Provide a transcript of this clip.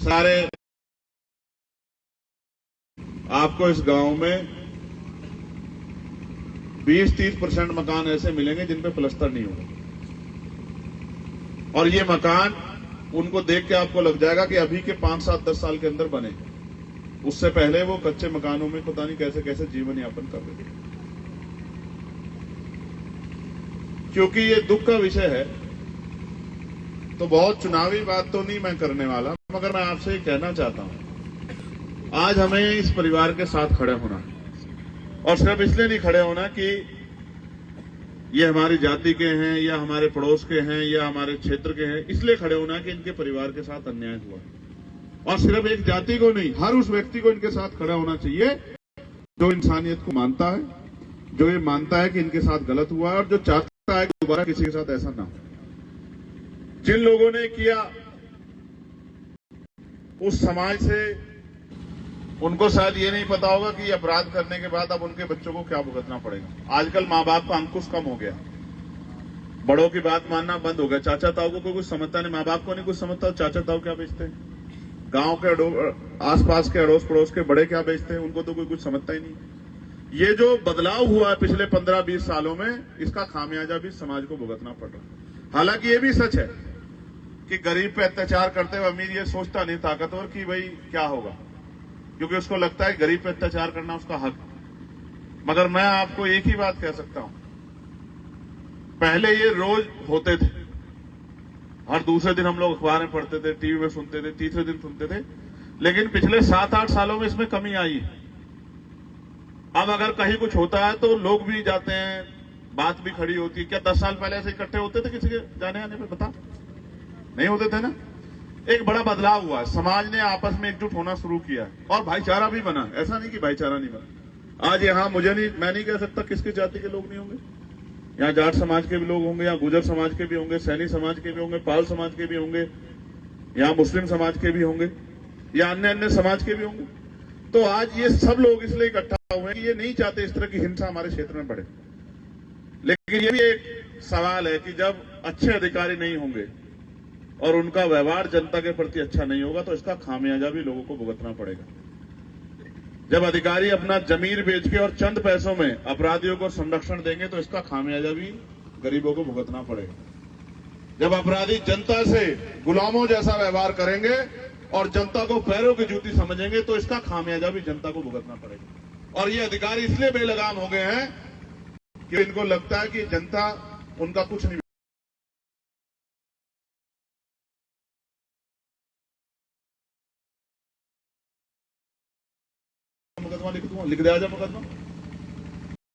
सारे आपको इस गांव में 20-30% मकान ऐसे मिलेंगे जिन पे प्लास्टर नहीं होगा, और ये मकान उनको देख के आपको लग जाएगा कि अभी के 5-7-10 साल के अंदर बने। उससे पहले वो कच्चे मकानों में पता नहीं कैसे कैसे जीवन यापन कर रहे थे। क्योंकि ये दुख का विषय है, तो बहुत चुनावी बात तो नहीं मैं करने वाला, मगर मैं आपसे ये कहना चाहता हूं, आज हमें इस परिवार के साथ खड़े होना है। और सिर्फ इसलिए नहीं खड़े होना कि ये हमारी जाति के हैं या हमारे पड़ोस के हैं या हमारे क्षेत्र के हैं, इसलिए खड़े होना है कि इनके परिवार के साथ अन्याय हुआ। और सिर्फ एक जाति को नहीं, हर उस व्यक्ति को इनके साथ खड़ा होना चाहिए जो इंसानियत को मानता है, जो ये मानता है कि इनके साथ गलत हुआ है और जो चाहता है कि दोबारा किसी के साथ ऐसा ना हो। जिन लोगों ने किया उस समाज से उनको शायद ये नहीं पता होगा कि अपराध करने के बाद अब उनके बच्चों को क्या भुगतना पड़ेगा। आजकल माँ बाप का अंकुश कम हो गया, बड़ों की बात मानना बंद हो गया। चाचा ताऊ को कोई कुछ समझता नहीं, माँ बाप को नहीं कुछ समझता, चाचा ताऊ क्या बेचते हैं, गांव के आसपास के अड़ोस पड़ोस के बड़े क्या बेचते हैं, उनको तो कोई कुछ समझता ही नहीं। ये जो बदलाव हुआ है पिछले 15-20 सालों में, इसका खामियाजा भी समाज को भुगतना पड़ रहा है। हालांकि ये भी सच है कि गरीब पे अत्याचार करते हुए अमीर ये सोचता नहीं ताकतवर कि भाई क्या होगा, क्योंकि उसको लगता है गरीब पे अत्याचार करना उसका हक। मगर मैं आपको एक ही बात कह सकता हूं, पहले ये रोज होते थे, हर दूसरे दिन हम लोग अखबारें पढ़ते थे, टीवी में सुनते थे, तीसरे दिन सुनते थे, लेकिन पिछले 7-8 सालों में इसमें कमी आई। अब अगर कहीं कुछ होता है तो लोग भी जाते हैं, बात भी खड़ी होती है। क्या 10 साल पहले ऐसे इकट्ठे होते थे किसी के जाने आने पे? बता, नहीं होते थे ना। एक बड़ा बदलाव हुआ है, समाज ने आपस में एकजुट होना शुरू किया और भाईचारा भी बना। ऐसा नहीं कि भाईचारा नहीं बना। आज यहां मैं नहीं कह सकता किसकी जाति के लोग नहीं होंगे, यहाँ जाट समाज के भी लोग होंगे, यहाँ गुजर समाज के भी होंगे, सैनी समाज के भी होंगे, पाल समाज के भी होंगे, यहाँ मुस्लिम समाज के भी होंगे, या अन्य समाज के भी होंगे। तो आज ये सब लोग इसलिए इकट्ठा हुए हैं कि ये नहीं चाहते इस तरह की हिंसा हमारे क्षेत्र में बढ़े। लेकिन ये भी एक सवाल है कि जब अच्छे अधिकारी नहीं होंगे और उनका व्यवहार जनता के प्रति अच्छा नहीं होगा तो इसका खामियाजा भी लोगों को भुगतना पड़ेगा। जब अधिकारी अपना जमीर बेच के और चंद पैसों में अपराधियों को संरक्षण देंगे तो इसका खामियाजा भी गरीबों को भुगतना पड़ेगा। जब अपराधी जनता से गुलामों जैसा व्यवहार करेंगे और जनता को पैरों की जूती समझेंगे तो इसका खामियाजा भी जनता को भुगतना पड़ेगा। और ये अधिकारी इसलिए बेलगाम हो गए हैं कि इनको लगता है कि जनता उनका कुछ नहीं। मुकदमा लिख दूंगा, लिख दिया जाए मुकदमा।